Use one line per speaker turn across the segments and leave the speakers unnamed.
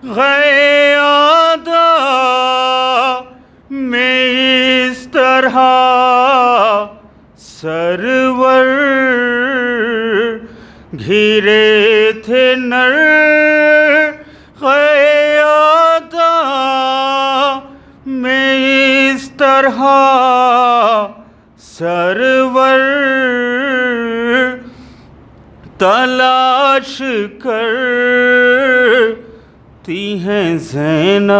غیادہ میں اس طرح سرور گھرے تھے نر غیادہ میں اس طرح سرور تلاش کرتی ہیں زینب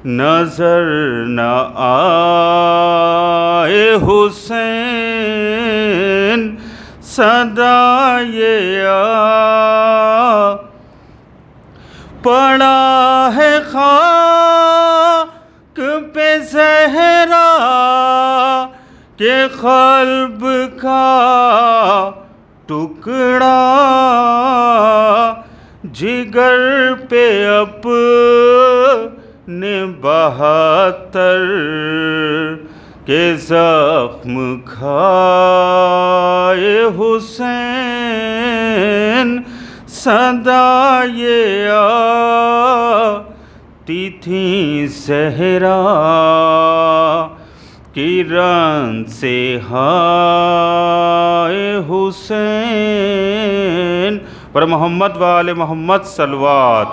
نظر نہ آئے حسین صدا یہ پڑا ہے خاک پہ زہرا کہ قلب کا ٹکڑا جگر پہ اپنے 72 کے زخم کھائے حسین صدا یہ آتی تھیں زہرا کرن سے ہائے حسین پر محمد و آل محمد صلوات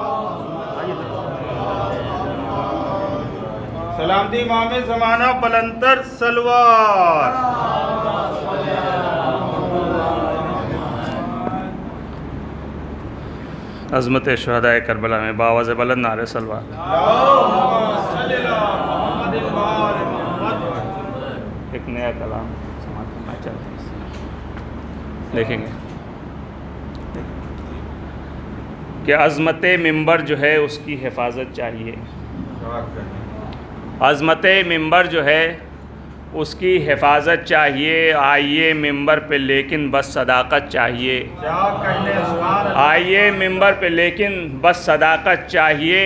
سلامتی امام زمانہ بلندر صلوات عظمت شہدائے کربلا میں باواز بلند نعرے صلوات ایک نیا کلام سماعت کرنا چاہتے ہیں دیکھیں گے کہ عظمت ممبر جو ہے اس کی حفاظت چاہیے عظمت ممبر جو ہے اس کی حفاظت چاہیے آئیے ممبر پہ لیکن بس صداقت چاہیے آئیے ممبر پہ لیکن بس صداقت چاہیے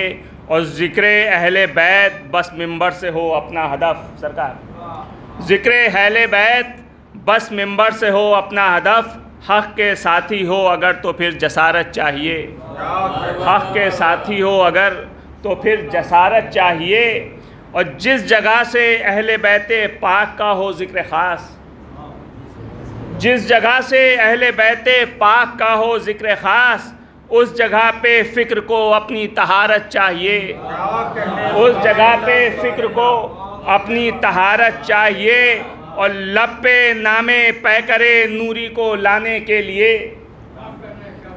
اور ذکر اہل بیت بس ممبر سے ہو اپنا ہدف سرکار ذکر اہل بیت بس ممبر سے ہو اپنا ہدف حق کے ساتھی ہو اگر تو پھر جسارت چاہیے حق کے ساتھی ہو اگر تو پھر جسارت چاہیے اور جس جگہ سے اہل بیت پاک کا ہو ذکر خاص جس جگہ سے اہل بیت پاک کا ہو ذکر خاص اس جگہ پہ فکر کو اپنی طہارت چاہیے اس جگہ پہ فکر کو اپنی طہارت چاہیے اور لب پہ نام پیکر نوری کو لانے کے لیے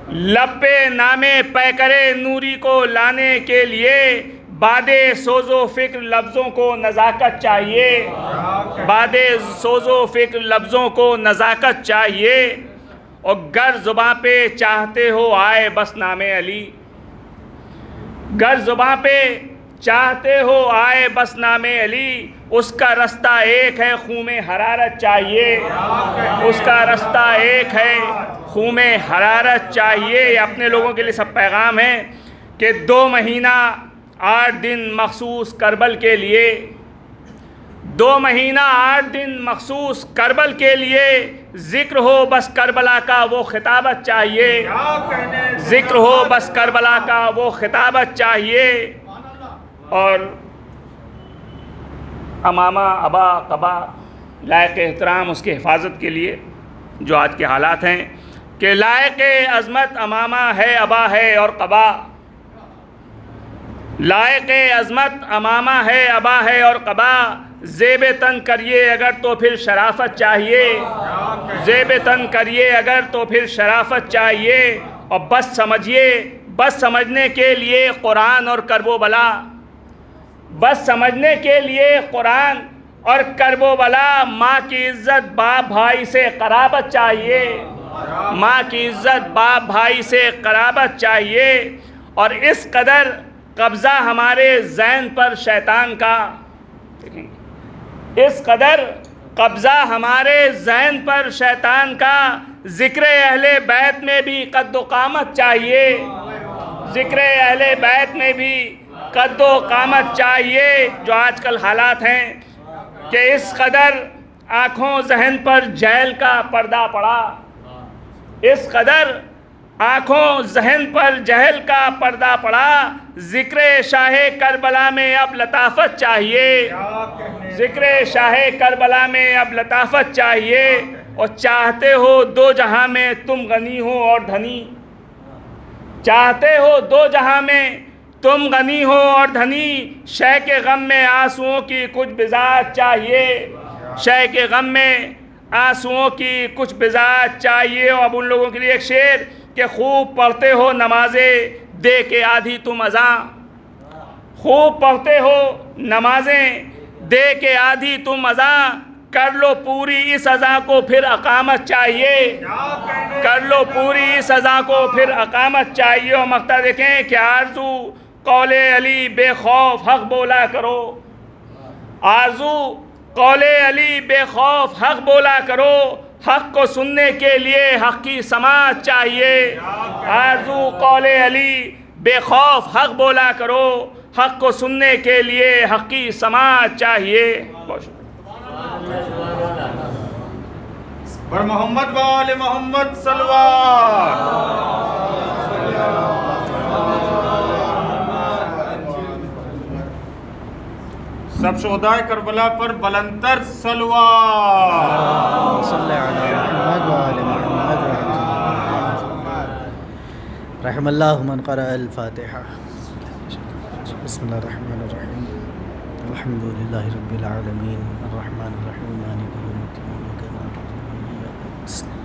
لب پہ نام پیکر نوری کو لانے کے لیے باد سوز و فکر لفظوں کو نزاکت چاہیے باد سوز و فکر لفظوں کو نزاکت چاہیے اور گر زباں پہ چاہتے ہو آئے بس نام علی گر زباں پہ چاہتے ہو آئے بس نام علی اس کا رستہ ایک ہے خون میں حرارت چاہیے اس کا رستہ ایک ہے خون میں حرارت چاہیے یہ اپنے لوگوں کے لیے سب پیغام ہے کہ 2 مہینہ 8 دن مخصوص کربل کے لیے 2 مہینہ 8 دن مخصوص کربل کے لیے ذکر ہو بس کربلا کا وہ خطابت چاہیے ذکر ہو بس کربلا کا وہ خطابت چاہیے اور امامہ ابا قبا لائق احترام اس کی حفاظت کے لیے جو آج کے حالات ہیں کہ لائق عظمت امامہ ہے ابا ہے اور قبا لائق عظمت امامہ ہے ابا ہے اور قبا زیب تن کریے اگر تو پھر شرافت چاہیے زیب تن کریے اگر تو پھر شرافت چاہیے اور بس سمجھیے بس سمجھنے کے لیے قرآن اور کرب و بلا بس سمجھنے کے لیے قرآن اور کرب و بلا ماں کی عزت باپ بھائی سے قرابت چاہیے ماں کی عزت باپ بھائی سے قرابت چاہیے اور اس قدر قبضہ ہمارے ذہن پر شیطان کا اس قدر قبضہ ہمارے ذہن پر شیطان کا ذکر اہل بیت میں بھی قد و قامت چاہیے ذکر اہل بیت میں بھی قد و قامت چاہیے جو آج کل حالات ہیں کہ اس قدر آنکھوں ذہن پر جیل کا پردہ پڑا اس قدر آنکھوں ذہن پر جہل کا پردہ پڑا، ذکر شاہ کربلا میں اب لطافت چاہیے، ذکر شاہ کربلا میں اب لطافت چاہیے، اور چاہتے ہو دو جہاں میں تم غنی ہو اور دھنی، چاہتے ہو دو جہاں میں تم غنی ہو اور دھنی، شے کے غم میں آنسوؤں کی کچھ بضاعت چاہیے، شے کے غم میں آنسوؤں کی کچھ بضاعت چاہیے۔ اور اب ان لوگوں کے لیے ایک شعر کہ خوب پڑھتے ہو نمازیں دے کے آدھی تم اذاں، خوب پڑھتے ہو نمازیں دے کے آدھی تم اذاں، کر لو پوری اس اذاں کو پھر اقامت چاہیے، کر لو پوری اس اذاں کو پھر اقامت چاہیے۔ اور مقطع دیکھیں کہ آرزو قول علی بے خوف حق بولا کرو، آرزو قول علی بے خوف حق بولا کرو، حق کو سننے کے لیے حق کی سماعت چاہیے، آرزو قول علی بے خوف حق بولا کرو، حق کو سننے کے لیے حق کی سماعت چاہیے۔ بہت شکریہ۔
بر محمد و آل محمد صلوات۔ سب شہدائے کربلا پر بلندتر صلوات۔
صلی علی محمد و آل محمد رحم اللہ من قرأ الفاتحہ۔ بسم اللہ الرحمن الرحیم، الحمد للہ رب العالمین، الرحمن الرحیم، مالک یوم الدین، ایاک نعبد و ایاک نستعین،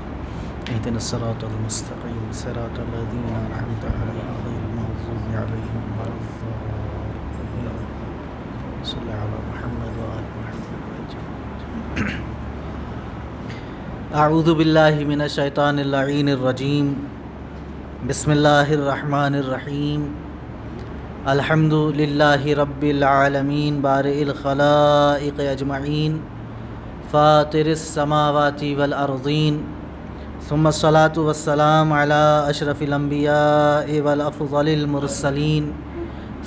اہدنا الصراط المستقیم، صراط الذین انعمت علیہم غیر المغضوب علیہم ولا الضالین۔ صلی علی محمد و آل محمد۔ اعوذ باللہ من الشیطان اللعین الرجیم، بسم اللہ الرحمن الرحیم، الحمد للہ رب العالمین، بارئ الخلائق اجمعین، فاطر السماوات والارضین، ثم الصلاة والسلام علی اشرف الانبیاء والافضل المرسلین،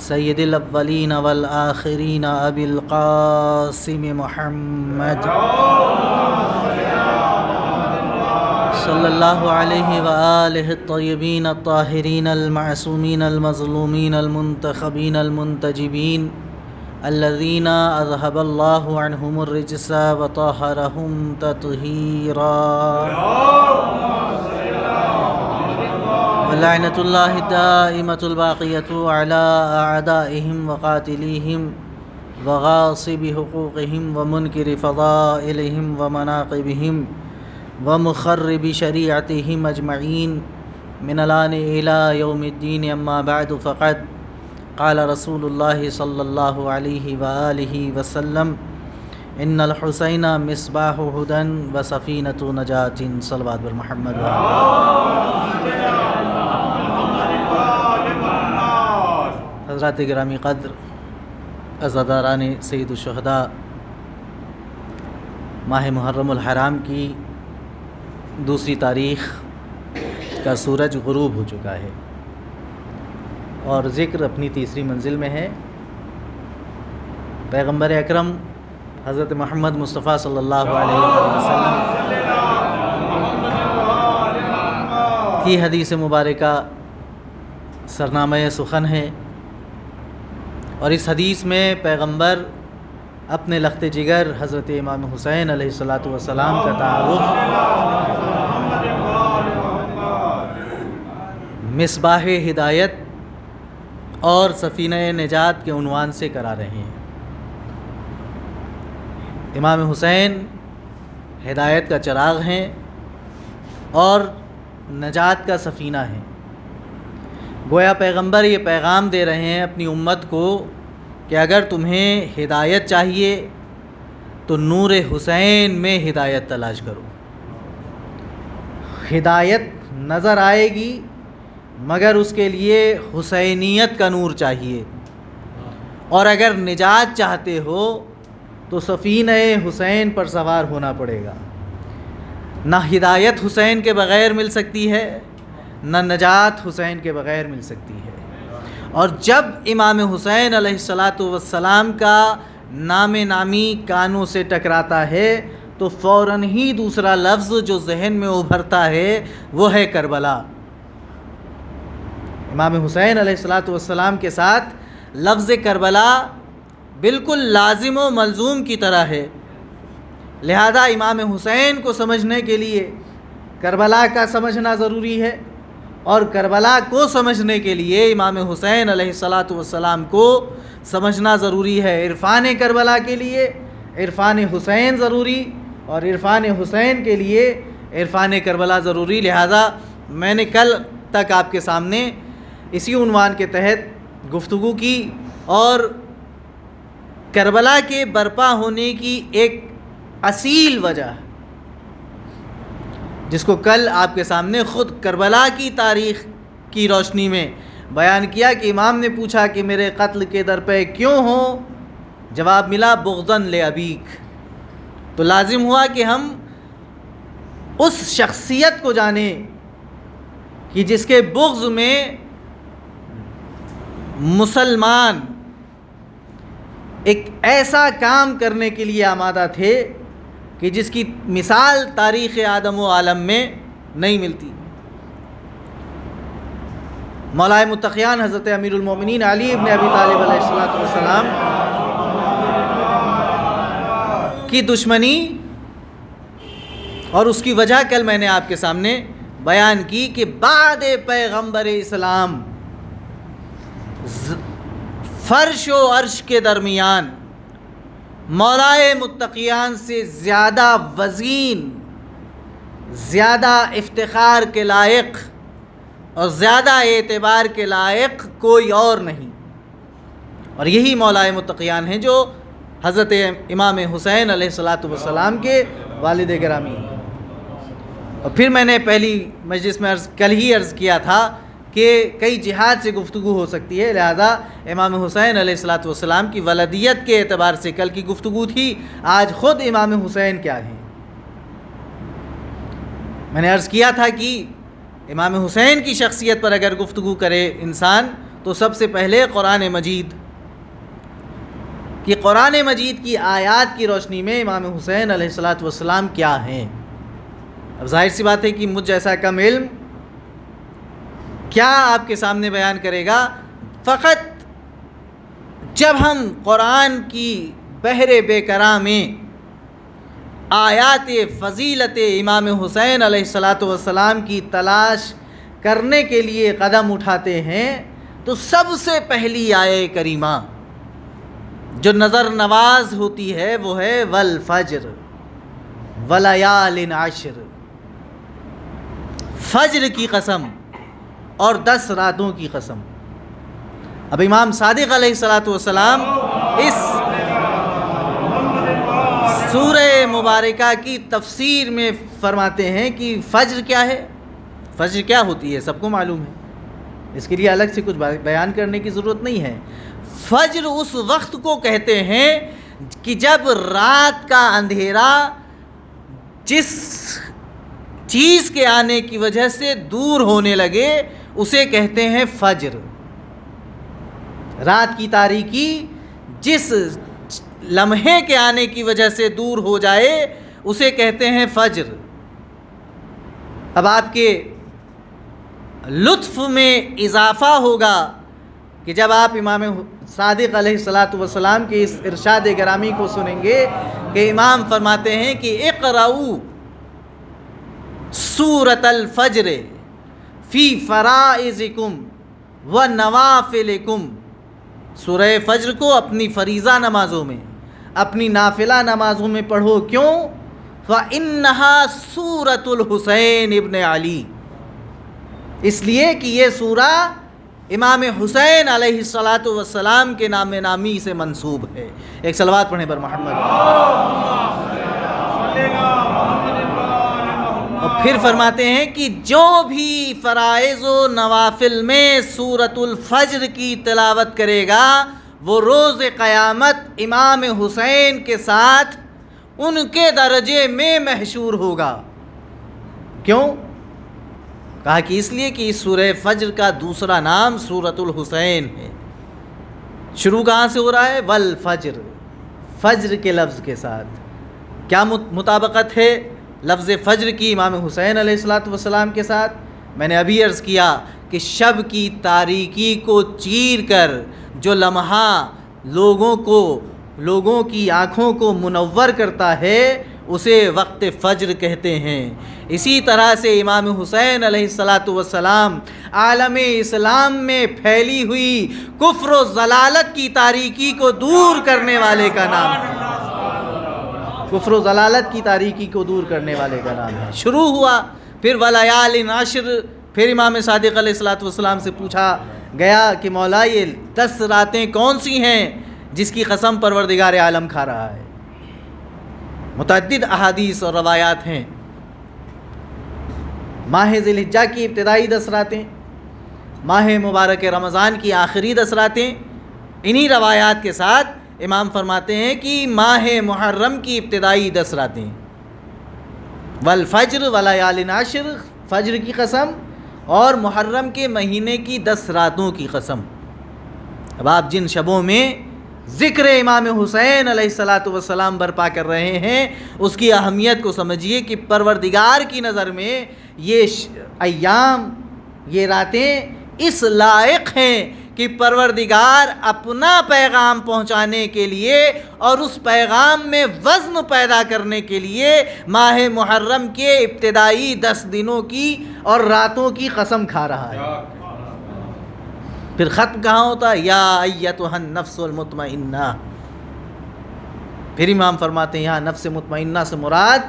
سید الاولین والآخرین، ابی القاسم محمد صلی اللہ علیہ وآلہ الطیبین الطاہرین المعصومین المظلومین المنتخبین المنتجبین، الذین اذہب اللہ عنہم الرجس وطہرہم تطہیرا، ولعنۃ اللہ الدائمۃ الباقیۃ علی اعدائہم وقاتلیہم وغاصب حقوقہم ومنکر فضائلہم ومناقبہم ومخرب شریعتہم اجمعین، من الآن الی یوم الدین، اما بعد، فقد قال رسول اللہ صلی اللہ علیہ وآلہ وسلم، ان الحسین مصباح ہدی وسفینۃ نجات۔ صلوات بر محمد حضرات گرامی قدر، عزاداران سید الشہداء، ماہ محرم الحرام کی دوسری تاریخ کا سورج غروب ہو چکا ہے اور ذکر اپنی تیسری منزل میں ہے۔ پیغمبر اکرم حضرت محمد مصطفیٰ صلی اللہ علیہ وسلم کی حدیث مبارکہ سرنامہ سخن ہے، اور اس حدیث میں پیغمبر اپنے لخت جگر حضرت امام حسین علیہ السلام کا تعارف مصباح ہدایت اور سفینہ نجات کے عنوان سے کرا رہے ہیں۔ امام حسین ہدایت کا چراغ ہیں اور نجات کا سفینہ ہیں۔ گویا پیغمبر یہ پیغام دے رہے ہیں اپنی امت کو کہ اگر تمہیں ہدایت چاہیے تو نور حسین میں ہدایت تلاش کرو۔ ہدایت نظر آئے گی مگر اس کے لیے حسینیت کا نور چاہیے، اور اگر نجات چاہتے ہو تو سفینہ حسین پر سوار ہونا پڑے گا۔ نہ ہدایت حسین کے بغیر مل سکتی ہے، نہ نجات حسین کے بغیر مل سکتی ہے۔ اور جب امام حسین علیہ السلام کا نام نامی کانوں سے ٹکراتا ہے تو فوراً ہی دوسرا لفظ جو ذہن میں ابھرتا ہے وہ ہے کربلا۔ امام حسین علیہ السلام کے ساتھ لفظ کربلا بالکل لازم و ملزوم کی طرح ہے، لہذا امام حسین کو سمجھنے کے لیے کربلا کا سمجھنا ضروری ہے، اور کربلا کو سمجھنے کے لیے امام حسین علیہ السلام کو سمجھنا ضروری ہے۔ عرفان کربلا کے لیے عرفان حسین ضروری، اور عرفان حسین کے لیے عرفان کربلا ضروری۔ لہذا میں نے کل تک آپ کے سامنے اسی عنوان کے تحت گفتگو کی، اور کربلا کے برپا ہونے کی ایک اصیل وجہ، جس کو کل آپ کے سامنے خود کربلا کی تاریخ کی روشنی میں بیان کیا کہ امام نے پوچھا کہ میرے قتل کے در پہ کیوں ہو؟ جواب ملا بغضاً لابیک۔ تو لازم ہوا کہ ہم اس شخصیت کو جانیں کہ جس کے بغض میں مسلمان ایک ایسا کام کرنے کے لیے آمادہ تھے کہ جس کی مثال تاریخ آدم و عالم میں نہیں ملتی۔ مولا متقیان حضرت امیر المومنین علی ابن ابی طالب علیہ السلام کی دشمنی اور اس کی وجہ کل میں نے آپ کے سامنے بیان کی کہ بعد پیغمبر اسلام فرش و عرش کے درمیان مولائے متقیان سے زیادہ وزین، زیادہ افتخار کے لائق اور زیادہ اعتبار کے لائق کوئی اور نہیں، اور یہی مولائے متقیان ہیں جو حضرت امام حسین علیہ السلام کے والد گرامی ہیں۔ اور پھر میں نے پہلی مجلس میں کل ہی عرض کیا تھا کہ کئی جہاد سے گفتگو ہو سکتی ہے، لہذا امام حسین علیہ السلام کی ولدیت کے اعتبار سے کل کی گفتگو تھی۔ آج خود امام حسین کیا ہیں؟ میں نے عرض کیا تھا کہ امام حسین کی شخصیت پر اگر گفتگو کرے انسان تو سب سے پہلے قرآن مجید، کہ قرآن مجید کی آیات کی روشنی میں امام حسین علیہ السلام کیا ہیں۔ اب ظاہر سی بات ہے کہ مجھ جیسا کم علم کیا آپ کے سامنے بیان کرے گا؟ فقط جب ہم قرآن کی بحر بے کراں میں آیات فضیلت امام حسین علیہ السلام کی تلاش کرنے کے لیے قدم اٹھاتے ہیں تو سب سے پہلی آیہ کریمہ جو نظر نواز ہوتی ہے وہ ہے والفجر ولیال عشر، فجر کی قسم اور 10 راتوں کی قسم۔ اب امام صادق علیہ السلام اس سورہ مبارکہ کی تفسیر میں فرماتے ہیں کہ فجر کیا ہے؟ فجر کیا ہوتی ہے سب کو معلوم ہے، اس کے لیے الگ سے کچھ بیان کرنے کی ضرورت نہیں ہے۔ فجر اس وقت کو کہتے ہیں کہ جب رات کا اندھیرا جس چیز کے آنے کی وجہ سے دور ہونے لگے اسے کہتے ہیں فجر۔ رات کی تاریکی جس لمحے کے آنے کی وجہ سے دور ہو جائے اسے کہتے ہیں فجر۔ اب آپ کے لطف میں اضافہ ہوگا کہ جب آپ امام صادق علیہ السلام کے اس ارشاد گرامی کو سنیں گے کہ امام فرماتے ہیں کہ اقرؤوا سورۃ الفجر فی فرائضکم و نوافلکم، سورہ فجر کو اپنی فریضہ نمازوں میں، اپنی نافلہ نمازوں میں پڑھو۔ کیوں؟ فإنہا سورۃ الحسین ابن علی، اس لیے کہ یہ سورہ امام حسین علیہ السلام کے نام نامی سے منسوب ہے۔ ایک صلوات پڑھیں بر محمد۔ اور پھر فرماتے ہیں کہ جو بھی فرائض و نوافل میں سورۃ الفجر کی تلاوت کرے گا وہ روز قیامت امام حسین کے ساتھ ان کے درجے میں محشور ہوگا۔ کیوں؟ کہا کہ اس لیے کہ اس سورہ فجر کا دوسرا نام سورۃ الحسین ہے۔ شروع کہاں سے ہو رہا ہے؟ والفجر، فجر کے لفظ کے ساتھ۔ کیا مطابقت ہے لفظ فجر کی امام حسین علیہ السلام کے ساتھ؟ میں نے ابھی عرض کیا کہ شب کی تاریکی کو چیر کر جو لمحہ لوگوں کی آنکھوں کو منور کرتا ہے اسے وقت فجر کہتے ہیں۔ اسی طرح سے امام حسین علیہ السلام عالم اسلام میں پھیلی ہوئی کفر و ضلالت کی تاریکی کو دور کرنے والے کا نام ہے، کفر و ضلالت کی تاریکی کو دور کرنے والے کا نام ہے۔ شروع ہوا پھر ولیال عشر، پھر امام صادق علیہ السلام سے پوچھا گیا کہ مولا یہ 10 راتیں کون سی ہیں جس کی قسم پروردگار عالم کھا رہا ہے؟ متعدد احادیث اور روایات ہیں۔ ماہ ذی الحجہ کی ابتدائی 10 راتیں، ماہ مبارک رمضان کی آخری 10 راتیں، انہی روایات کے ساتھ امام فرماتے ہیں کہ ماہ محرم کی ابتدائی 10 راتیں، والفجر ولیال عشر، فجر کی قسم، اور محرم کے مہینے کی 10 راتوں کی قسم۔ اب آپ جن شبوں میں ذکر امام حسین علیہ السلام برپا کر رہے ہیں اس کی اہمیت کو سمجھیے کہ پروردگار کی نظر میں یہ ایام، یہ راتیں اس لائق ہیں کہ پروردگار اپنا پیغام پہنچانے کے لیے اور اس پیغام میں وزن پیدا کرنے کے لیے ماہ محرم کے ابتدائی 10 دنوں کی اور راتوں کی قسم کھا رہا ہے۔ پھر ختم کہاں ہوتا ہے؟ یا ایتھا النفس المطمئنہ۔ پھر امام فرماتے ہیں یہاں نفس مطمئنہ سے مراد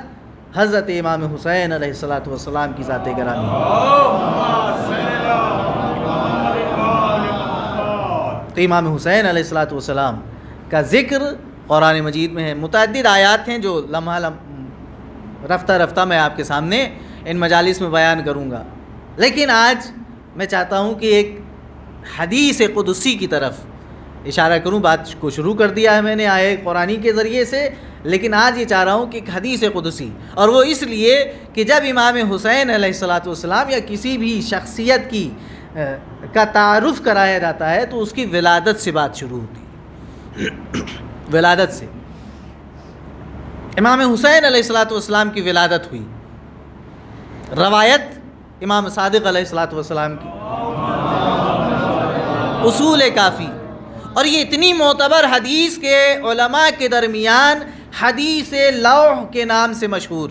حضرت امام حسین علیہ السلام کی ذات گرامی ہے۔ تو امام حسین علیہ السلام کا ذکر قرآن مجید میں ہے، متعدد آیات ہیں جو لمحہ رفتہ رفتہ میں آپ کے سامنے ان مجالس میں بیان کروں گا، لیکن آج میں چاہتا ہوں کہ ایک حدیث قدسی کی طرف اشارہ کروں۔ بات کو شروع کر دیا ہے میں نے آیے قرآنی کے ذریعے سے، لیکن آج یہ چاہ رہا ہوں کہ ایک حدیث قدسی، اور وہ اس لیے کہ جب امام حسین علیہ السلام یا کسی بھی شخصیت کا تعارف کرایا جاتا ہے تو اس کی ولادت سے بات شروع ہوتی ہے۔ ولادت سے امام حسین علیہ السلام کی ولادت ہوئی، روایت امام صادق علیہ السلام کی، اصول کافی، اور یہ اتنی معتبر حدیث کے علماء کے درمیان حدیث لوح کے نام سے مشہور۔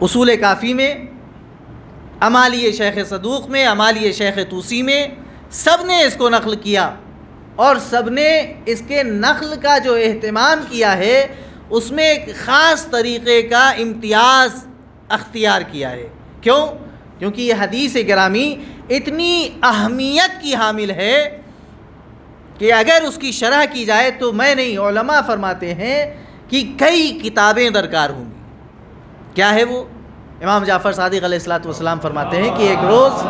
اصول کافی میں، امالی شیخ صدوق میں، امالی شیخ توسی میں، سب نے اس کو نقل کیا، اور سب نے اس کے نقل کا جو اہتمام کیا ہے اس میں ایک خاص طریقے کا امتیاز اختیار کیا ہے۔ کیوں؟ کیونکہ یہ حدیث گرامی اتنی اہمیت کی حامل ہے کہ اگر اس کی شرح کی جائے تو میں نہیں، علماء فرماتے ہیں کہ کئی کتابیں درکار ہوں گی۔ کیا ہے وہ؟ امام جعفر صادق علیہ السلام فرماتے ہیں کہ ایک روز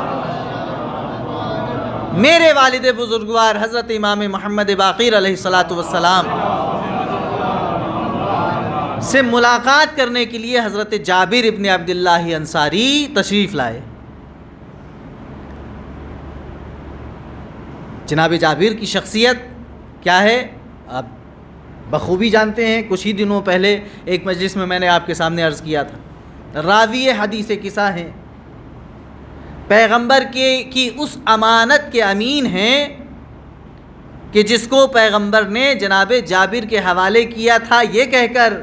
میرے والد بزرگوار حضرت امام محمد باقر علیہ السلام سے ملاقات کرنے کے لیے حضرت جابر ابن عبداللہ انصاری تشریف لائے۔ جناب جابر کی شخصیت کیا ہے آپ بخوبی جانتے ہیں، کچھ ہی دنوں پہلے ایک مجلس میں نے آپ کے سامنے عرض کیا تھا، راوی حدیث قصہ ہیں، پیغمبر کی اس امانت کے امین ہیں کہ جس کو پیغمبر نے جناب جابر کے حوالے کیا تھا یہ کہہ کر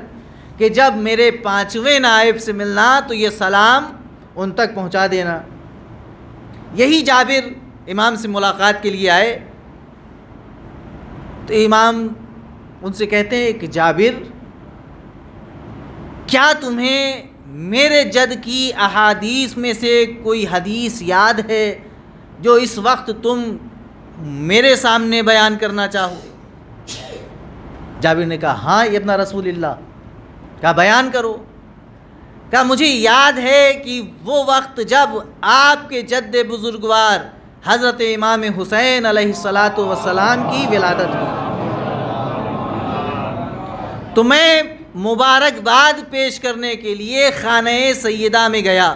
کہ جب میرے 5ویں نائب سے ملنا تو یہ سلام ان تک پہنچا دینا۔ یہی جابر امام سے ملاقات کے لیے آئے تو امام ان سے کہتے ہیں کہ جابر، کیا تمہیں میرے جد کی احادیث میں سے کوئی حدیث یاد ہے جو اس وقت تم میرے سامنے بیان کرنا چاہو؟ جابر نے کہا ہاں ابن رسول اللہ، کہا بیان کرو۔ کہا مجھے یاد ہے کہ وہ وقت جب آپ کے جد بزرگوار حضرت امام حسین علیہ السلام کی ولادت ہوئی تو میں مبارکباد پیش کرنے کے لیے خانہ سیدہ میں گیا۔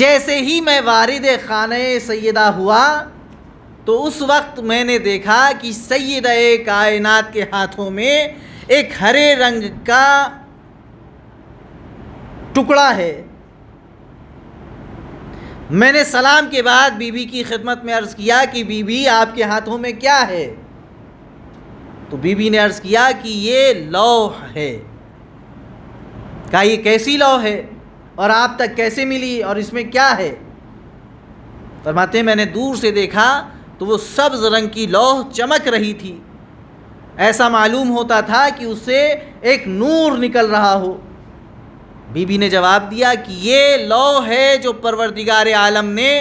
جیسے ہی میں وارد خانہ سیدہ ہوا تو اس وقت میں نے دیکھا کہ سیدہ کائنات کے ہاتھوں میں ایک ہرے رنگ کا ٹکڑا ہے۔ میں نے سلام کے بعد بی بی کی خدمت میں عرض کیا کہ بی بی آپ کے ہاتھوں میں کیا ہے؟ تو بی بی نے عرض کیا کہ یہ لوح ہے۔ کہا یہ کیسی لوح ہے اور آپ تک کیسے ملی اور اس میں کیا ہے؟ فرماتے ہیں میں نے دور سے دیکھا تو وہ سبز رنگ کی لوح چمک رہی تھی، ایسا معلوم ہوتا تھا کہ اس سے ایک نور نکل رہا ہو۔ بی بی نے جواب دیا کہ یہ لوح ہے جو پروردگار عالم نے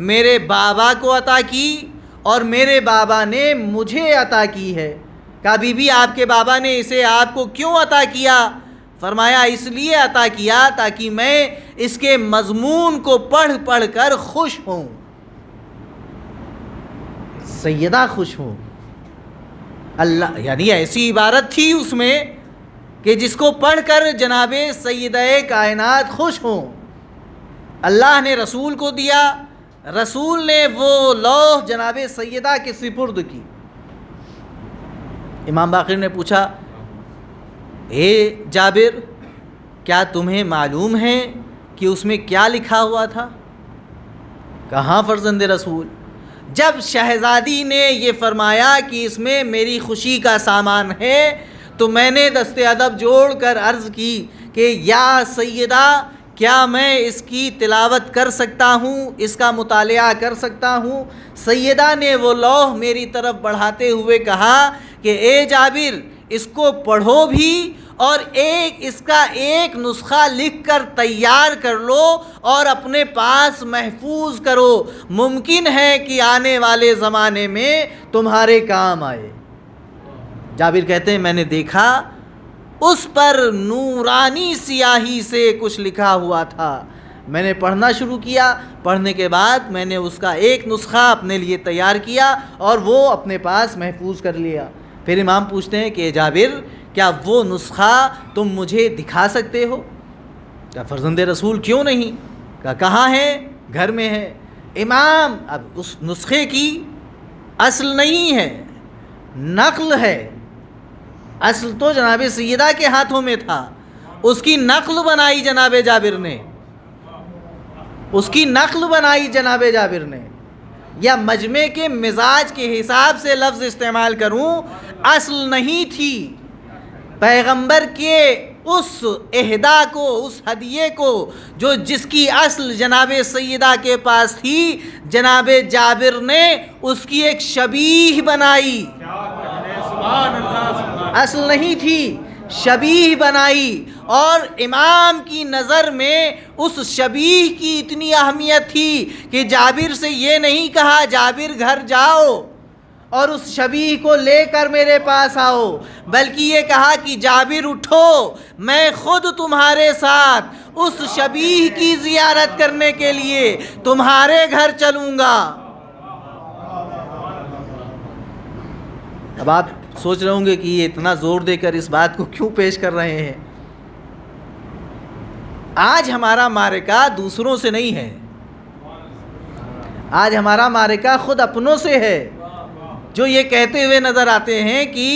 میرے بابا کو عطا کی اور میرے بابا نے مجھے عطا کی ہے۔ کہا بی بی آپ کے بابا نے اسے آپ کو کیوں عطا کیا؟ فرمایا اس لیے عطا کیا تاکہ میں اس کے مضمون کو پڑھ پڑھ کر خوش ہوں، سیدہ خوش ہوں۔ اللہ یعنی ایسی عبارت تھی اس میں کہ جس کو پڑھ کر جناب سیدہ کائنات خوش ہوں۔ اللہ نے رسول کو دیا، رسول نے وہ لوح جناب سیدہ کے سپرد کی۔ امام باقر نے پوچھا اے جابر کیا تمہیں معلوم ہے کہ اس میں کیا لکھا ہوا تھا؟ کہاں فرزند رسول۔ جب شہزادی نے یہ فرمایا کہ اس میں میری خوشی کا سامان ہے تو میں نے دست ادب جوڑ کر عرض کی کہ یا سیدہ کیا میں اس کی تلاوت کر سکتا ہوں، اس کا مطالعہ کر سکتا ہوں؟ سیدہ نے وہ لوح میری طرف بڑھاتے ہوئے کہا کہ اے جابر اس کو پڑھو بھی اور اس کا ایک نسخہ لکھ کر تیار کر لو اور اپنے پاس محفوظ کرو، ممکن ہے کہ آنے والے زمانے میں تمہارے کام آئے۔ جابر کہتے ہیں میں نے دیکھا اس پر نورانی سیاہی سے کچھ لکھا ہوا تھا، میں نے پڑھنا شروع کیا، پڑھنے کے بعد میں نے اس کا ایک نسخہ اپنے لیے تیار کیا اور وہ اپنے پاس محفوظ کر لیا۔ پھر امام پوچھتے ہیں کہ جابر کیا وہ نسخہ تم مجھے دکھا سکتے ہو؟ کیا فرزند رسول کیوں نہیں؟ کہاں ہے؟ گھر میں ہے۔ امام اب اس نسخے کی اصل نہیں ہے، نقل ہے، اصل تو جناب سیدہ کے ہاتھوں میں تھا، اس کی نقل بنائی جناب جابر نے، اس کی نقل بنائی جناب جابر نے، یا مجمع کے مزاج کے حساب سے لفظ استعمال کروں اصل نہیں تھی۔ پیغمبر کے اس اہدا کو، اس ہدیے کو جو جس کی اصل جناب سیدہ کے پاس تھی، جناب جابر نے اس کی ایک شبیہ بنائی، اصل نہیں تھی، شبیہ بنائی، اور امام کی نظر میں اس شبیہ کی اتنی اہمیت تھی کہ جابر سے یہ نہیں کہا جابر گھر جاؤ اور اس شبیہ کو لے کر میرے پاس آؤ، بلکہ یہ کہا کہ جابر اٹھو میں خود تمہارے ساتھ اس شبیہ کی زیارت کرنے کے لیے تمہارے گھر چلوں گا۔ اب آپ سوچ رہے ہوں گے کہ یہ اتنا زور دے کر اس بات کو کیوں پیش کر رہے ہیں؟ آج ہمارا معرکہ دوسروں سے نہیں ہے، آج ہمارا معرکہ خود اپنوں سے ہے، جو یہ کہتے ہوئے نظر آتے ہیں کہ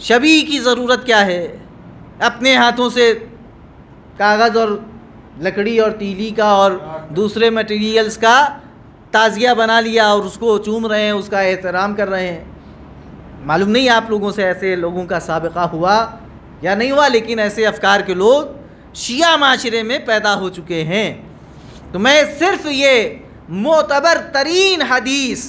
شبیہ کی ضرورت کیا ہے، اپنے ہاتھوں سے کاغذ اور لکڑی اور تیلی کا اور دوسرے مٹیریلز کا تعزیہ بنا لیا اور اس کو چوم رہے ہیں، اس کا احترام کر رہے ہیں۔ معلوم نہیں آپ لوگوں سے ایسے لوگوں کا سابقہ ہوا یا نہیں ہوا، لیکن ایسے افکار کے لوگ شیعہ معاشرے میں پیدا ہو چکے ہیں۔ تو میں صرف یہ معتبر ترین حدیث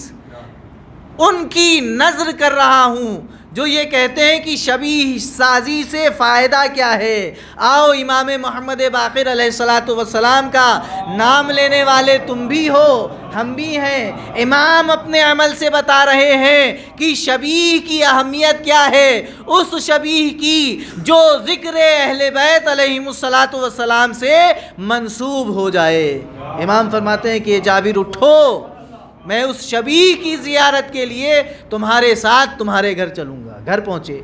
ان کی نظر کر رہا ہوں جو یہ کہتے ہیں کہ شبیہ سازی سے فائدہ کیا ہے۔ آؤ امام محمد باقر علیہ السلام کا نام لینے والے تم بھی ہو، ہم بھی ہیں۔ امام اپنے عمل سے بتا رہے ہیں کہ شبیہ کی اہمیت کیا ہے، اس شبیہ کی جو ذکر اہل بیت علیہم السلام سے منسوب ہو جائے۔ امام فرماتے ہیں کہ جابر اٹھو میں اس شبیہ کی زیارت کے لیے تمہارے ساتھ تمہارے گھر چلوں گا۔ گھر پہنچے،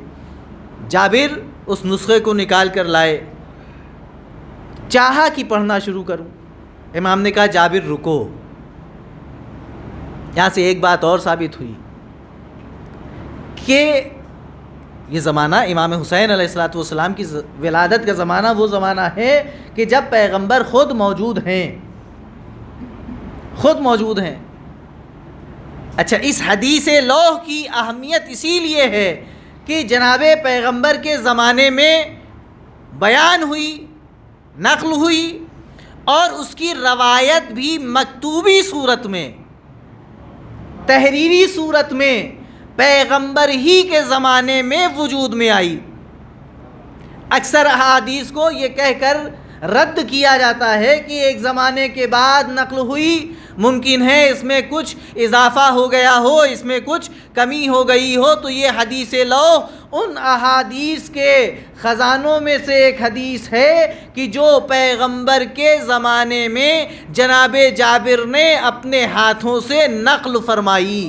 جابر اس نسخے کو نکال کر لائے، چاہا کہ پڑھنا شروع کروں۔ امام نے کہا جابر رکو۔ یہاں سے ایک بات اور ثابت ہوئی کہ یہ زمانہ امام حسین علیہ الصلوۃ والسلام کی ولادت کا زمانہ وہ زمانہ ہے کہ جب پیغمبر خود موجود ہیں، خود موجود ہیں۔ اچھا، اس حدیث لوح کی اہمیت اسی لیے ہے کہ جناب پیغمبر کے زمانے میں بیان ہوئی، نقل ہوئی، اور اس کی روایت بھی مکتوبی صورت میں، تحریری صورت میں پیغمبر ہی کے زمانے میں وجود میں آئی۔ اکثر احادیث کو یہ کہہ کر رد کیا جاتا ہے کہ ایک زمانے کے بعد نقل ہوئی، ممکن ہے اس میں کچھ اضافہ ہو گیا ہو، اس میں کچھ کمی ہو گئی ہو، تو یہ حدیث لوح ان احادیث کے خزانوں میں سے ایک حدیث ہے کہ جو پیغمبر کے زمانے میں جناب جابر نے اپنے ہاتھوں سے نقل فرمائی،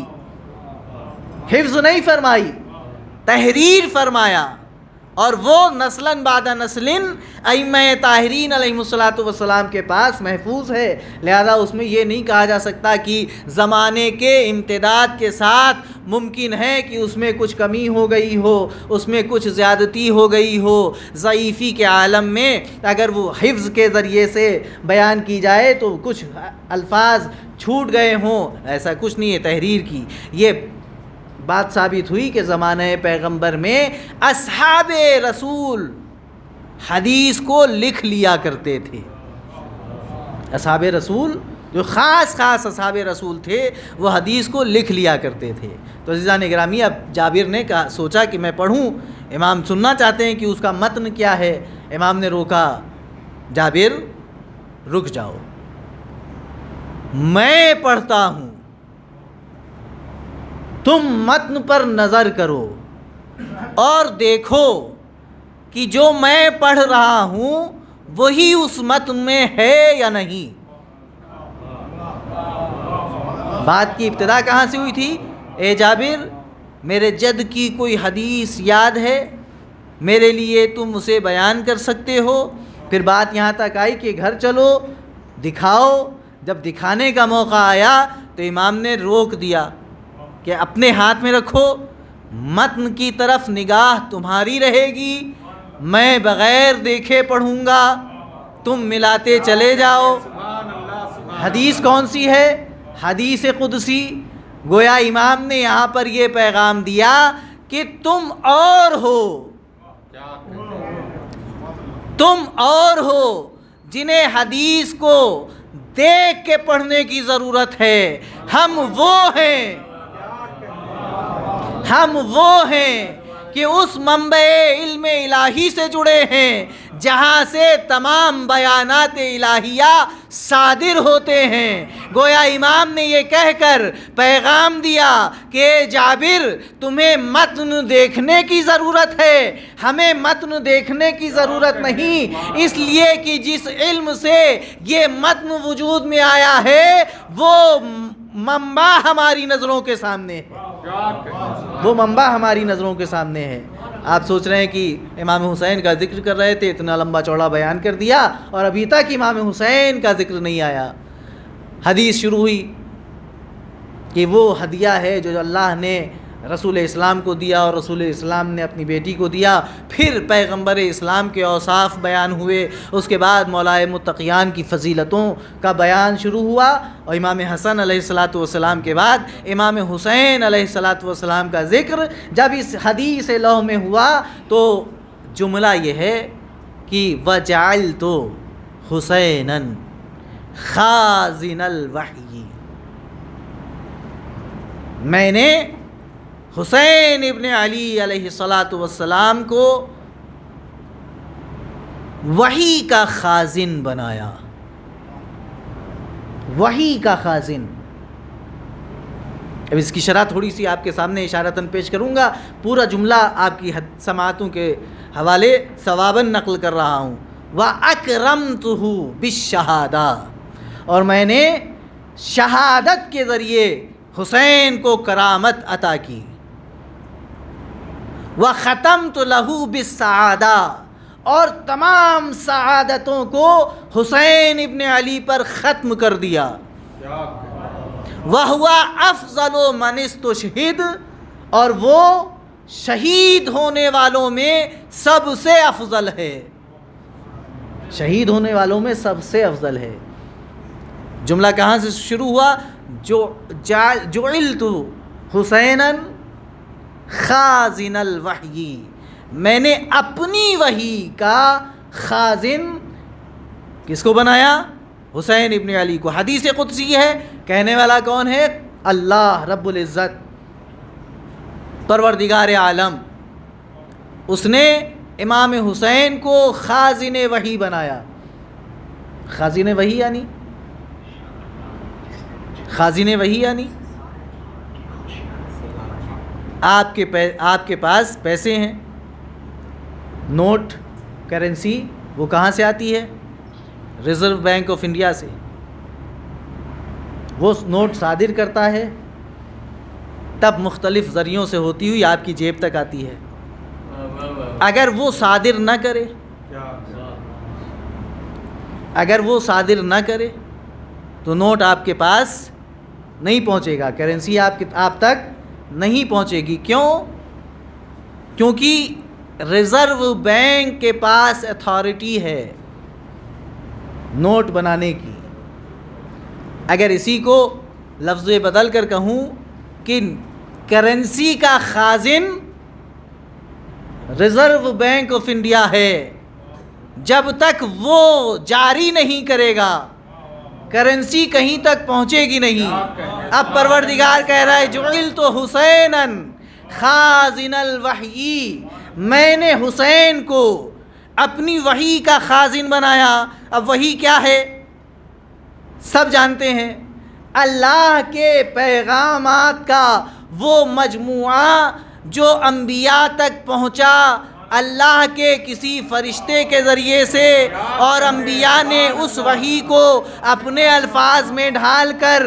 حفظ نہیں فرمائی، تحریر فرمایا، اور وہ نسلاً بعد نسلن ائمہ طاہرین علیہم الصلوۃ والسلام کے پاس محفوظ ہے۔ لہذا اس میں یہ نہیں کہا جا سکتا کہ زمانے کے امتداد کے ساتھ ممکن ہے کہ اس میں کچھ کمی ہو گئی ہو، اس میں کچھ زیادتی ہو گئی ہو، ضعیفی کے عالم میں اگر وہ حفظ کے ذریعے سے بیان کی جائے تو کچھ الفاظ چھوٹ گئے ہوں، ایسا کچھ نہیں ہے۔ تحریر کی یہ بات ثابت ہوئی کہ زمانہ پیغمبر میں اصحاب رسول حدیث کو لکھ لیا کرتے تھے۔ اصحاب رسول جو خاص اصحاب رسول تھے وہ حدیث کو لکھ لیا کرتے تھے۔ تو عزیزان گرامی، اب جابر نے سوچا کہ میں پڑھوں، امام سننا چاہتے ہیں کہ اس کا متن کیا ہے۔ امام نے روکا، جابر رک جاؤ، میں پڑھتا ہوں، تم متن پر نظر کرو اور دیکھو کہ جو میں پڑھ رہا ہوں وہی اس متن میں ہے یا نہیں۔ بات کی ابتدا کہاں سے ہوئی تھی؟ اے جابر، میرے جد کی کوئی حدیث یاد ہے؟ میرے لیے تم اسے بیان کر سکتے ہو؟ پھر بات یہاں تک آئی کہ گھر چلو، دکھاؤ۔ جب دکھانے کا موقع آیا تو امام نے روک دیا کہ اپنے ہاتھ میں رکھو، متن کی طرف نگاہ تمہاری رہے گی، میں بغیر دیکھے پڑھوں گا، تم ملاتے چلے جاؤ۔ حدیث کون سی ہے؟ حدیث قدسی۔ گویا امام نے یہاں پر یہ پیغام دیا کہ تم اور ہو، تم اور ہو جنہیں حدیث کو دیکھ کے پڑھنے کی ضرورت ہے۔ ہم وہ ہیں کہ اس منبع علم الہی سے جڑے ہیں جہاں سے تمام بیانات الہیہ صادر ہوتے ہیں۔ گویا امام نے یہ کہہ کر پیغام دیا کہ جابر، تمہیں متن دیکھنے کی ضرورت ہے، ہمیں متن دیکھنے کی ضرورت نہیں، اس لیے کہ جس علم سے یہ متن وجود میں آیا ہے وہ منبع ہماری نظروں کے سامنے ہے، وہ منبع ہماری نظروں کے سامنے ہے۔ آپ سوچ رہے ہیں کہ امام حسین کا ذکر کر رہے تھے، اتنا لمبا چوڑا بیان کر دیا اور ابھی تک امام حسین کا ذکر نہیں آیا۔ حدیث شروع ہوئی کہ وہ ہدیہ ہے جو اللہ نے رسول اسلام کو دیا اور رسول اسلام نے اپنی بیٹی کو دیا۔ پھر پیغمبر اسلام کے اوصاف بیان ہوئے، اس کے بعد مولائے متقیان کی فضیلتوں کا بیان شروع ہوا، اور امام حسن علیہ الصلوۃ والسلام کے بعد امام حسین علیہ الصلوۃ والسلام کا ذکر جب اس حدیث لوح میں ہوا تو جملہ یہ ہے کہ وَجَعَلْتُ حُسَيْنًا خَازِنَ الْوَحْيِ، میں نے حسین ابن علی علیہ الصلاۃ والسلام کو وحی کا خازن بنایا، وحی کا خازن۔ اب اس کی شرح تھوڑی سی آپ کے سامنے اشارتاً پیش کروں گا، پورا جملہ آپ کی سماعتوں کے حوالے ثواباً نقل کر رہا ہوں۔ وَأَكْرَمْتُهُ بِالشَّهَادَةِ، اور میں نے شہادت کے ذریعے حسین کو کرامت عطا کی۔ وَخَتَمْتُ لَهُ بِالسَّعَادَةِ، اور تمام سعادتوں کو حسین ابن علی پر ختم کر دیا۔ وَهُوَ أَفْضَلُ مَنِ اسْتُشْهِدَ، اور وہ شہید ہونے والوں میں سب سے افضل ہے، شہید ہونے والوں میں سب سے افضل ہے۔ جملہ کہاں سے شروع ہوا؟ جعلت حسینا خازن الوحی، میں نے اپنی وحی کا خازن کس کو بنایا؟ حسین ابن علی کو۔ حدیث قدسی ہے، کہنے والا کون ہے؟ اللہ رب العزت، پروردگار عالم۔ اس نے امام حسین کو خازن وحی بنایا۔ خازن وحی یعنی آپ کے پاس پیسے ہیں، نوٹ، کرنسی، وہ کہاں سے آتی ہے؟ ریزرو بینک آف انڈیا سے۔ وہ نوٹ صادر کرتا ہے، تب مختلف ذریعوں سے ہوتی ہوئی آپ کی جیب تک آتی ہے۔ اگر وہ صادر نہ کرے تو نوٹ آپ کے پاس نہیں پہنچے گا، کرنسی آپ تک نہیں پہنچے گی۔ کیوں؟ کیونکہ ریزرو بینک کے پاس اتھارٹی ہے نوٹ بنانے کی۔ اگر اسی کو لفظ بدل کر کہوں کہ کرنسی کا خازن ریزرو بینک آف انڈیا ہے، جب تک وہ جاری نہیں کرے گا کرنسی کہیں تک پہنچے گی نہیں۔ اب پروردگار کہہ رہا ہے جعلت حسینا خازن الوحی، میں نے حسین کو اپنی وحی کا خازن بنایا۔ اب وحی کیا ہے؟ سب جانتے ہیں، اللہ کے پیغامات کا وہ مجموعہ جو انبیاء تک پہنچا اللہ کے کسی فرشتے کے ذریعے سے، اور انبیاء نے اس وحی کو اپنے الفاظ میں ڈھال کر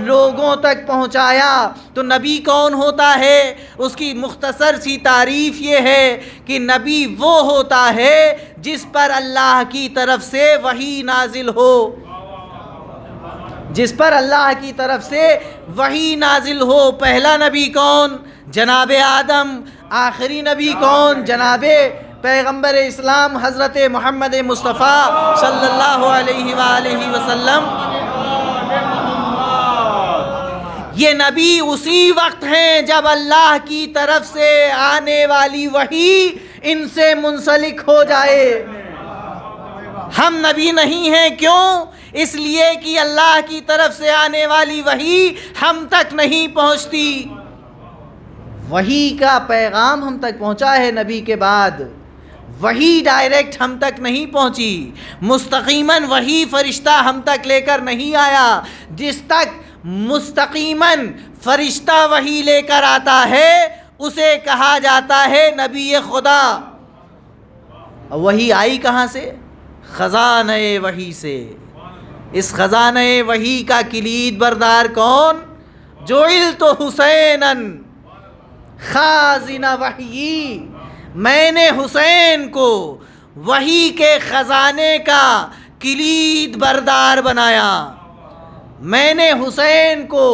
لوگوں تک پہنچایا۔ تو نبی کون ہوتا ہے؟ اس کی مختصر سی تعریف یہ ہے کہ نبی وہ ہوتا ہے جس پر اللہ کی طرف سے وحی نازل ہو، جس پر اللہ کی طرف سے وحی نازل ہو۔ پہلا نبی کون؟ جناب آدم۔ آخری نبی کون؟ جناب پیغمبر اسلام حضرت محمد مصطفیٰ صلی اللہ علیہ وآلہ وسلم۔ یہ نبی اسی وقت ہیں جب اللہ کی طرف سے آنے والی وحی ان سے منسلک ہو جائے۔ ہم نبی نہیں ہیں، کیوں؟ اس لیے کہ اللہ کی طرف سے آنے والی وحی ہم تک نہیں پہنچتی۔ وحی کا پیغام ہم تک پہنچا ہے نبی کے بعد، وحی ڈائریکٹ ہم تک نہیں پہنچی، مستقیماً وحی فرشتہ ہم تک لے کر نہیں آیا۔ جس تک مستقیماً فرشتہ وحی لے کر آتا ہے اسے کہا جاتا ہے نبی خدا۔ وحی آئی کہاں سے؟ خزانہ وحی سے۔ اس خزانہ وحی کا کلید بردار کون؟ جعلت حسینا خازن وحی، میں نے حسین کو وحی کے خزانے کا کلید بردار بنایا، میں نے حسین کو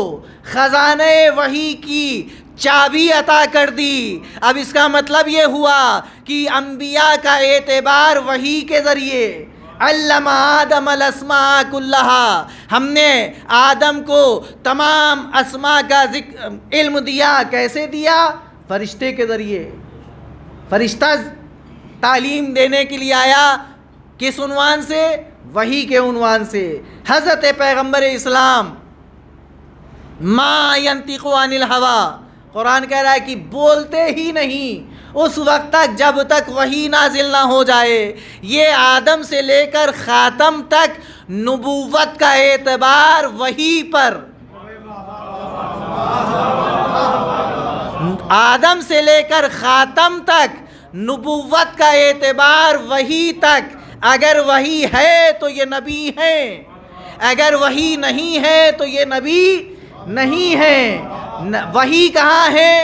خزانہ وحی کی چابی عطا کر دی۔ اب اس کا مطلب یہ ہوا کہ انبیاء کا اعتبار وحی کے ذریعے، علم آدم الاسماء کلہا، ہم نے آدم کو تمام اسماء کا علم دیا۔ کیسے دیا؟ فرشتے کے ذریعے۔ فرشتہ تعلیم دینے کے لیے آیا، کس عنوان سے؟ وحی کے عنوان سے۔ حضرت پیغمبر اسلام ما ینطق عن الہوی، قرآن کہہ رہا ہے کہ بولتے ہی نہیں اس وقت تک جب تک وحی نازل نہ ہو جائے۔ یہ آدم سے لے کر خاتم تک نبوت کا اعتبار وحی پر، آدم سے لے کر خاتم تک نبوت کا اعتبار وحی تک۔ اگر وحی ہے تو یہ نبی ہیں، اگر وحی نہیں ہے تو یہ نبی نہیں ہے۔ وحی کہاں ہے؟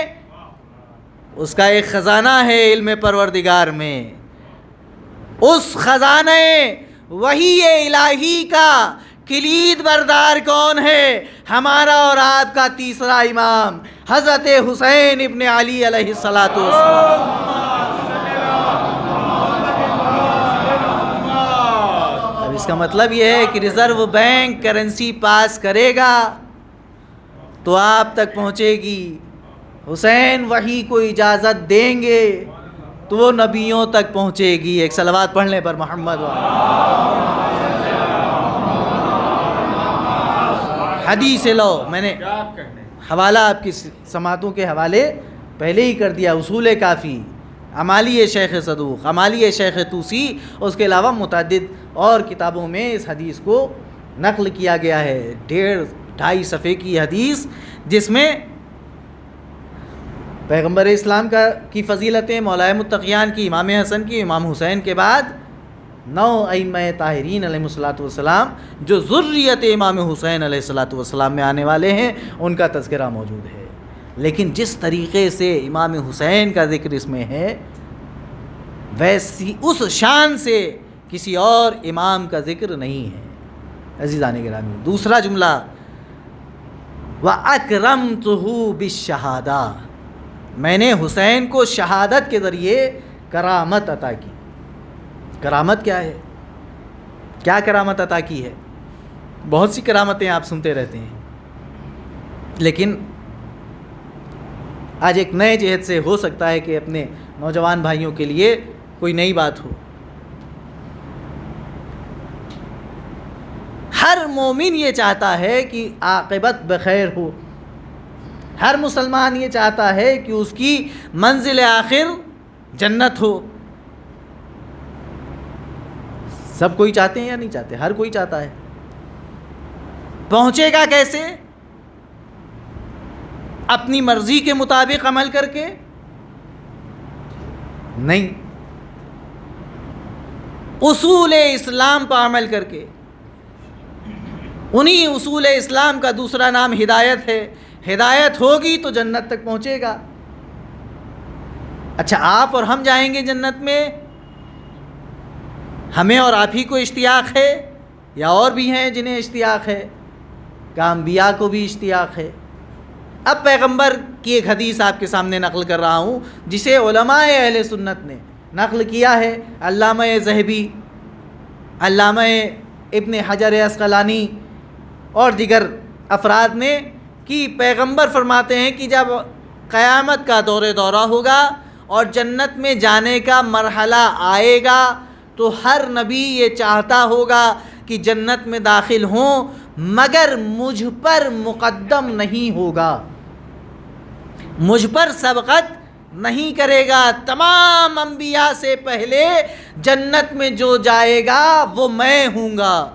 اس کا ایک خزانہ ہے علم پروردگار میں۔ اس خزانہ وحی الہی کا کلید بردار کون ہے؟ ہمارا اور آپ کا تیسرا امام حضرت حسین ابن علی علیہ السلام۔ اب اس کا مطلب یہ ہے کہ ریزرو بینک کرنسی پاس کرے گا تو آپ تک پہنچے گی، حسین وحی کو اجازت دیں گے تو وہ نبیوں تک پہنچے گی۔ ایک صلوات پڑھنے پر محمد حدیث لو، میں نے حوالہ آپ کی سماعتوں کے حوالے پہلے ہی کر دیا، اصول کافی، عمالی شیخ صدوق، عمالی شیخ توسی، اس کے علاوہ متعدد اور کتابوں میں اس حدیث کو نقل کیا گیا ہے، 1.5-2.5 صفحے کی حدیث، جس میں پیغمبر اسلام کی فضیلتیں، مولائے متقیان کی، امام حسن کی، امام حسین کے بعد 9 ائمہ طاہرین علیہ الصلوۃ والسلام جو ذریت امام حسین علیہ الصلوۃ والسلام میں آنے والے ہیں، ان کا تذکرہ موجود ہے۔ لیکن جس طریقے سے امام حسین کا ذکر اس میں ہے، ویسی اس شان سے کسی اور امام کا ذکر نہیں ہے۔ عزیزان گرامی، دوسرا جملہ وَأَكْرَمْتُهُ بِالشَّهَادَةِ، میں نے حسین کو شہادت کے ذریعے کرامت عطا کی۔ کرامت کیا ہے؟ کیا کرامت عطا کی ہے؟ بہت سی کرامتیں آپ سنتے رہتے ہیں، لیکن آج ایک نئے جہت سے ہو سکتا ہے کہ اپنے نوجوان بھائیوں کے لیے کوئی نئی بات ہو۔ ہر مومن یہ چاہتا ہے کہ عاقبت بخیر ہو، ہر مسلمان یہ چاہتا ہے کہ اس کی منزل آخر جنت ہو۔ سب کوئی چاہتے ہیں یا نہیں چاہتے؟ ہر کوئی چاہتا ہے۔ پہنچے گا کیسے؟ اپنی مرضی کے مطابق عمل کر کے نہیں، اصول اسلام پر عمل کر کے۔ انہی اصول اسلام کا دوسرا نام ہدایت ہے۔ ہدایت ہوگی تو جنت تک پہنچے گا۔ اچھا، آپ اور ہم جائیں گے جنت میں؟ ہمیں اور آپ ہی کو اشتیاق ہے یا اور بھی ہیں جنہیں اشتیاق ہے؟ کہ انبیاء کو بھی اشتیاق ہے۔ اب پیغمبر کی ایک حدیث آپ کے سامنے نقل کر رہا ہوں، جسے علماء اہل سنت نے نقل کیا ہے، علامہ ذہبی، علامہ ابن حجر عسقلانی اور دیگر افراد نے، کہ پیغمبر فرماتے ہیں کہ جب قیامت کا دورہ ہوگا اور جنت میں جانے کا مرحلہ آئے گا تو ہر نبی یہ چاہتا ہوگا کہ جنت میں داخل ہوں، مگر مجھ پر مقدم نہیں ہوگا، مجھ پر سبقت نہیں کرے گا۔ تمام انبیاء سے پہلے جنت میں جو جائے گا وہ میں ہوں گا۔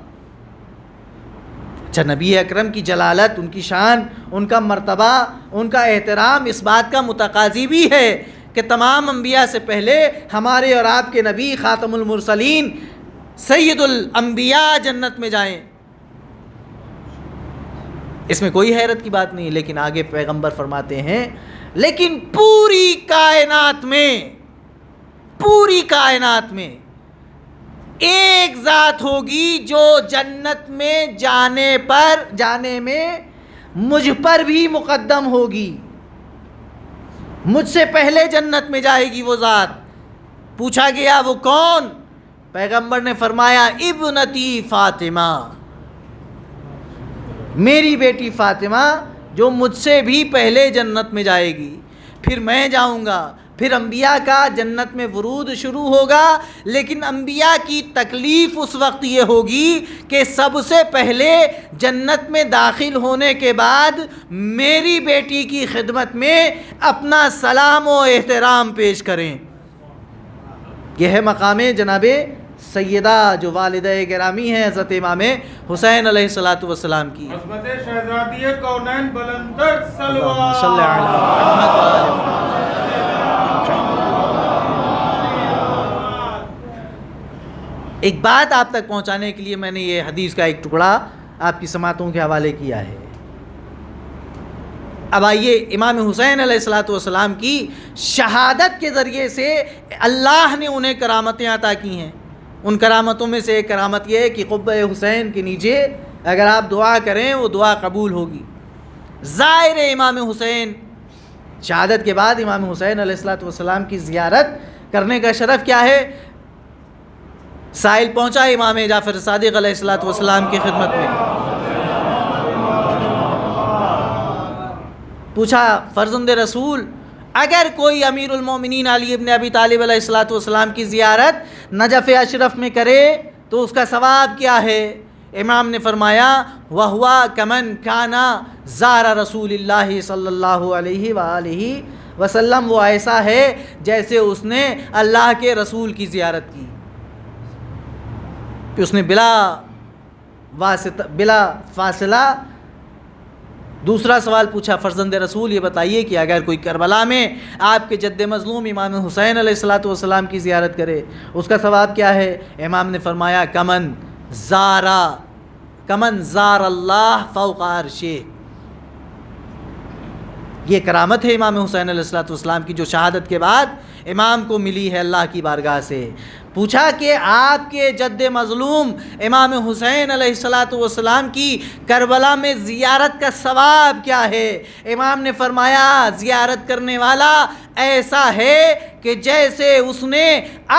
اچھا، نبی اکرم کی جلالت، ان کی شان، ان کا مرتبہ، ان کا احترام اس بات کا متقاضی بھی ہے کہ تمام انبیاء سے پہلے ہمارے اور آپ کے نبی خاتم المرسلین سید الانبیاء جنت میں جائیں۔ اس میں کوئی حیرت کی بات نہیں، لیکن آگے پیغمبر فرماتے ہیں لیکن پوری کائنات میں ایک ذات ہوگی جو جنت میں جانے میں مجھ پر بھی مقدم ہوگی، مجھ سے پہلے جنت میں جائے گی وہ ذات۔ پوچھا گیا وہ کون؟ پیغمبر نے فرمایا ابنتی فاطمہ، میری بیٹی فاطمہ جو مجھ سے بھی پہلے جنت میں جائے گی، پھر میں جاؤں گا، پھر انبیاء کا جنت میں ورود شروع ہوگا۔ لیکن انبیاء کی تکلیف اس وقت یہ ہوگی کہ سب سے پہلے جنت میں داخل ہونے کے بعد میری بیٹی کی خدمت میں اپنا سلام و احترام پیش کریں۔ یہ ہے مقام جناب سیدہ جو والدہ گرامی ہیں حضرت امام حسین علیہ الصلوۃ والسلام کی۔
عظمت شہزادی کونین بلندر
اللہم صلی علی محمد و آل محمد۔ ایک بات آپ تک پہنچانے کے لیے میں نے یہ حدیث کا ایک ٹکڑا آپ کی سماعتوں کے حوالے کیا ہے۔ اب آئیے امام حسین علیہ الصلوۃ والسلام کی شہادت کے ذریعے سے اللہ نے انہیں کرامتیں عطا کی ہیں۔ ان کرامتوں میں سے ایک کرامت یہ ہے کہ قبہ حسین کے نیچے اگر آپ دعا کریں وہ دعا قبول ہوگی۔ زائر امام حسین، شہادت کے بعد امام حسین علیہ الصلوۃ والسلام کی زیارت کرنے کا شرف کیا ہے؟ سائل پہنچا امام جعفر صادق علیہ الصلوۃ والسلام کی خدمت میں، پوچھا فرزند رسول اگر کوئی امیر المومنین علی ابن ابی طالب علیہ الصلوۃ والسلام کی زیارت نجف اشرف میں کرے تو اس کا ثواب کیا ہے؟ امام نے فرمایا وَهُوَ كَمَنْ كَانَ زَارَ رسول اللہ صلی اللہ علیہ وآلہ وسلم، وہ ایسا ہے جیسے اس نے اللہ کے رسول کی زیارت کی، کہ اس نے بلا فاصلہ۔ دوسرا سوال پوچھا فرزند رسول یہ بتائیے کہ اگر کوئی کربلا میں آپ کے جد مظلوم امام حسین علیہ الصلوۃ والسلام کی زیارت کرے اس کا ثواب کیا ہے؟ امام نے فرمایا کمن زار اللہ فوق عرشہ، یہ کرامت ہے امام حسین علیہ الصلوۃ والسلام کی جو شہادت کے بعد امام کو ملی ہے اللہ کی بارگاہ سے۔ پوچھا کہ آپ کے جد مظلوم امام حسین علیہ الصلوۃ والسلام کی کربلا میں زیارت کا ثواب کیا ہے؟ امام نے فرمایا زیارت کرنے والا ایسا ہے کہ جیسے اس نے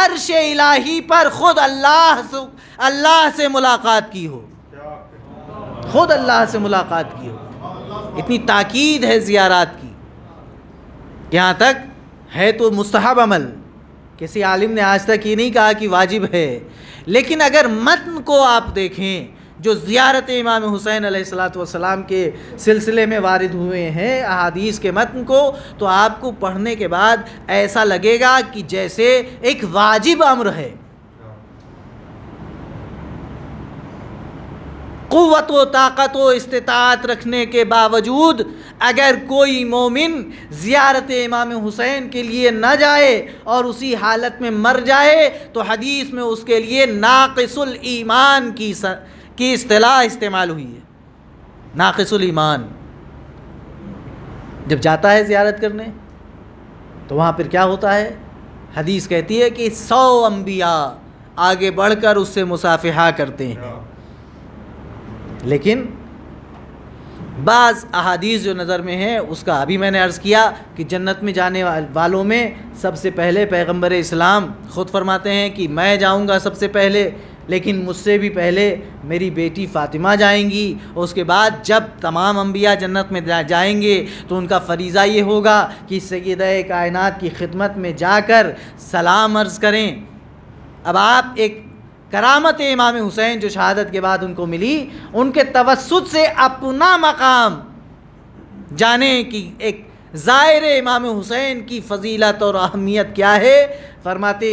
عرش الہی پر خود اللہ سے ملاقات کی ہو، خود اللہ سے ملاقات کی ہو۔ اتنی تاکید ہے زیارات کی، یہاں تک ہے تو مستحب عمل، کسی عالم نے آج تک یہ نہیں کہا کہ واجب ہے، لیکن اگر متن کو آپ دیکھیں جو زیارت امام حسین علیہ الصلوۃ والسلام کے سلسلے میں وارد ہوئے ہیں احادیث کے متن کو، تو آپ کو پڑھنے کے بعد ایسا لگے گا کہ جیسے ایک واجب امر ہے۔ قوت و طاقت و استطاعت رکھنے کے باوجود اگر کوئی مومن زیارت امام حسین کے لیے نہ جائے اور اسی حالت میں مر جائے تو حدیث میں اس کے لیے ناقص الایمان کی اصطلاح استعمال ہوئی ہے۔ ناقص الایمان جب جاتا ہے زیارت کرنے تو وہاں پھر کیا ہوتا ہے؟ حدیث کہتی ہے کہ 100 انبیاء آگے بڑھ کر اس سے مصافحہ کرتے ہیں، لیکن بعض احادیث جو نظر میں ہیں اس کا ابھی میں نے عرض کیا کہ جنت میں جانے والوں میں سب سے پہلے پیغمبر اسلام خود فرماتے ہیں کہ میں جاؤں گا سب سے پہلے، لیکن مجھ سے بھی پہلے میری بیٹی فاطمہ جائیں گی، اس کے بعد جب تمام انبیاء جنت میں جائیں گے تو ان کا فریضہ یہ ہوگا کہ سیدہ کائنات کی خدمت میں جا کر سلام عرض کریں۔ اب آپ ایک کرامت امام حسین جو شہادت کے بعد ان کو ملی، ان کے توسط سے اپنا مقام جانیں کہ ایک زائر امام حسین کی فضیلت اور اہمیت کیا ہے۔ فرماتے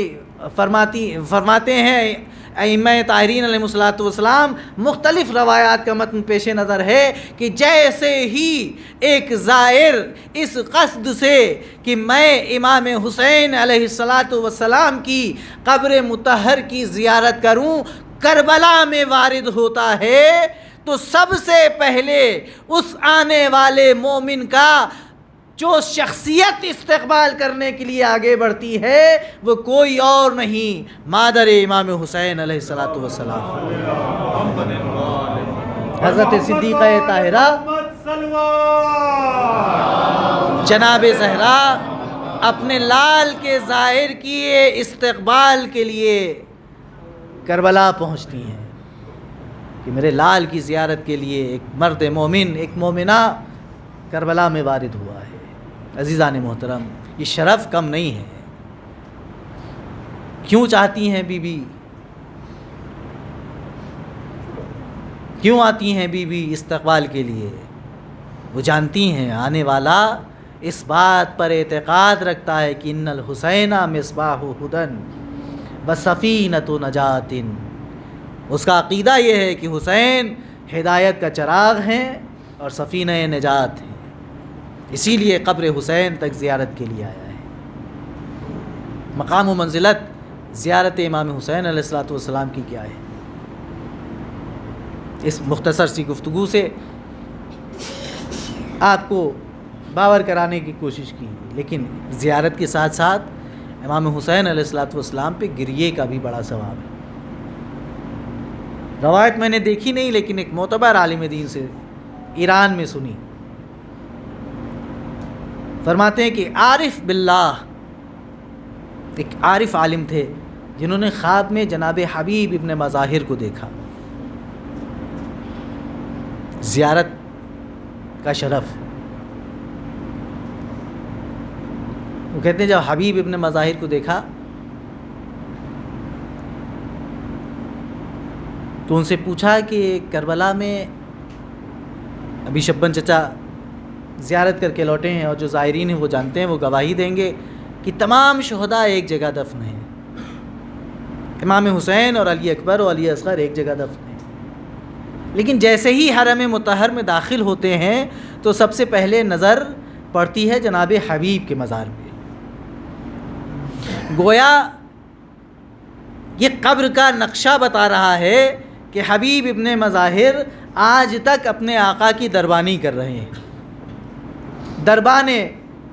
ہیں ائمہ طاہرین علیہ الصلوۃ والسلام، مختلف روایات کا متن پیش نظر ہے کہ جیسے ہی ایک زائر اس قصد سے کہ میں امام حسین علیہ الصلوۃ والسلام کی قبر مطہر کی زیارت کروں کربلا میں وارد ہوتا ہے تو سب سے پہلے اس آنے والے مومن کا جو شخصیت استقبال کرنے کے لیے آگے بڑھتی ہے وہ کوئی اور نہیں مادر امام حسین علیہ الصلوۃ والسلام، حضرت صدیقہ طاہرہ جناب زہرا اپنے لال کے ظاہر کیے استقبال کے لیے کربلا پہنچتی ہیں کہ میرے لال کی زیارت کے لیے ایک مرد مومن، ایک مومنہ کربلا میں وارد ہوا ہے۔ عزیزان محترم، یہ شرف کم نہیں ہے۔ کیوں چاہتی ہیں بی بی، کیوں آتی ہیں بی بی استقبال کے لیے؟ وہ جانتی ہیں آنے والا اس بات پر اعتقاد رکھتا ہے کہ ان الحسین مصباح ہدن وسفینۃ نجات، اس کا عقیدہ یہ ہے کہ حسین ہدایت کا چراغ ہیں اور سفینہ نجات ہیں، اسی لیے قبر حسین تک زیارت کے لیے آیا ہے۔ مقام و منزلت زیارت امام حسین علیہ الصلوۃ والسلام کی کیا ہے؟ اس مختصر سی گفتگو سے آپ کو باور کرانے کی کوشش کی، لیکن زیارت کے ساتھ ساتھ امام حسین علیہ الصلوۃ والسلام پہ گریے کا بھی بڑا ثواب ہے۔ روایت میں نے دیکھی نہیں لیکن ایک معتبر عالم دین سے ایران میں سنی. فرماتے ہیں کہ عارف باللہ، ایک عارف عالم تھے جنہوں نے خواب میں جناب حبیب ابن مظاہر کو دیکھا. زیارت کا شرف. وہ کہتے ہیں جب حبیب ابن مظاہر کو دیکھا تو ان سے پوچھا کہ کربلا میں ابھی شبن چچا زیارت کر کے لوٹے ہیں اور جو زائرین ہیں وہ جانتے ہیں، وہ گواہی دیں گے کہ تمام شہداء ایک جگہ دفن ہیں. امام حسین اور علی اکبر اور علی اصغر ایک جگہ دفن ہیں. لیکن جیسے ہی حرم مطہر میں داخل ہوتے ہیں تو سب سے پہلے نظر پڑتی ہے جناب حبیب کے مزار پہ. گویا یہ قبر کا نقشہ بتا رہا ہے کہ حبیب ابن مظاہر آج تک اپنے آقا کی دربانی کر رہے ہیں. دربان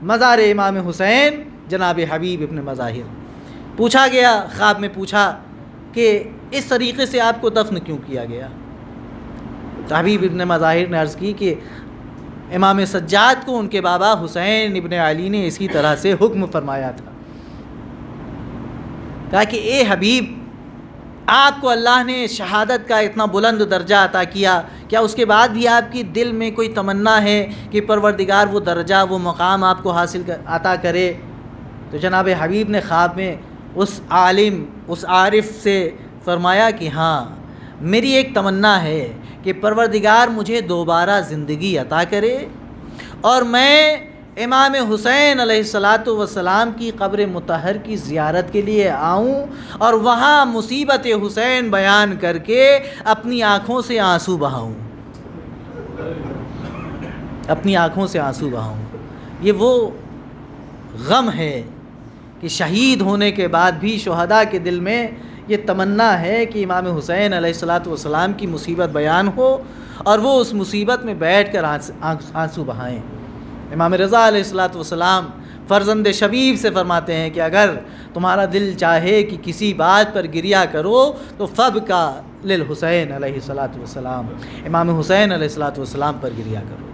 مزار امام حسین جناب حبیب ابن مظاہر. پوچھا گیا، خواب میں پوچھا کہ اس طریقے سے آپ کو دفن کیوں کیا گیا؟ تو حبیب ابن مظاہر نے عرض کی کہ امام سجاد کو ان کے بابا حسین ابن علی نے اسی طرح سے حکم فرمایا تھا. کہا کہ اے حبیب، آپ کو اللہ نے شہادت کا اتنا بلند درجہ عطا کیا، کیا اس کے بعد بھی آپ کی دل میں کوئی تمنا ہے کہ پروردگار وہ درجہ، وہ مقام آپ کو عطا کرے؟ تو جناب حبیب نے خواب میں اس عالم، اس عارف سے فرمایا کہ ہاں، میری ایک تمنا ہے کہ پروردگار مجھے دوبارہ زندگی عطا کرے اور میں امام حسین علیہ السلام کی قبر مطہر کی زیارت کے لیے آؤں اور وہاں مصیبت حسین بیان کر کے اپنی آنکھوں سے آنسو بہاؤں. اپنی آنکھوں سے آنسو بہاؤں. یہ وہ غم ہے کہ شہید ہونے کے بعد بھی شہداء کے دل میں یہ تمنا ہے کہ امام حسین علیہ السلام کی مصیبت بیان ہو اور وہ اس مصیبت میں بیٹھ کر آنسو بہائیں. امام رضا علیہ السلام فرزند شبیب سے فرماتے ہیں کہ اگر تمہارا دل چاہے کہ کسی بات پر گریہ کرو تو فبکا للحسین علیہ السلام، امام حسین علیہ السلام پر گریہ کرو.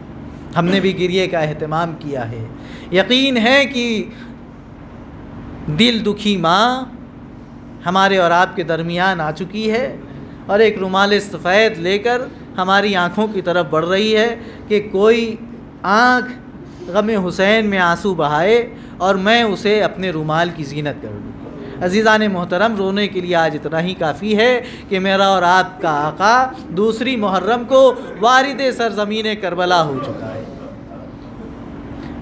ہم نے بھی گریے کا اہتمام کیا ہے. یقین ہے کہ دل دکھی ماں ہمارے اور آپ کے درمیان آ چکی ہے اور ایک رومال سفید لے کر ہماری آنکھوں کی طرف بڑھ رہی ہے کہ کوئی آنکھ غم حسین میں آنسو بہائے اور میں اسے اپنے رومال کی زینت کر دوں. عزیزان محترم، رونے کے لیے آج اتنا ہی کافی ہے کہ میرا اور آپ کا آقا 2 محرم کو وارد سرزمین کربلا ہو چکا ہے.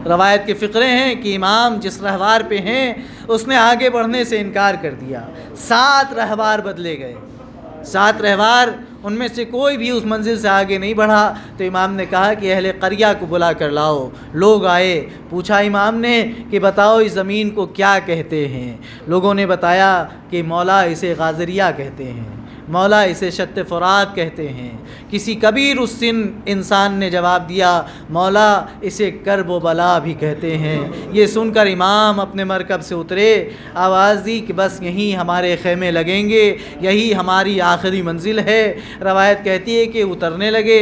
روایت کے فقرے ہیں کہ امام جس رہوار پہ ہیں اس نے آگے بڑھنے سے انکار کر دیا. 7 رہوار بدلے گئے. 7 رہوار، ان میں سے کوئی بھی اس منزل سے آگے نہیں بڑھا. تو امام نے کہا کہ اہل قریہ کو بلا کر لاؤ. لوگ آئے. پوچھا امام نے کہ بتاؤ اس زمین کو کیا کہتے ہیں؟ لوگوں نے بتایا کہ مولا اسے غازریہ کہتے ہیں، مولا اسے شط فرات کہتے ہیں. کسی کبیر السن انسان نے جواب دیا مولا اسے کرب و بلا بھی کہتے ہیں. یہ سن کر امام اپنے مرکب سے اترے. آواز دی کہ بس یہیں ہمارے خیمے لگیں گے، یہی ہماری آخری منزل ہے. روایت کہتی ہے کہ اترنے لگے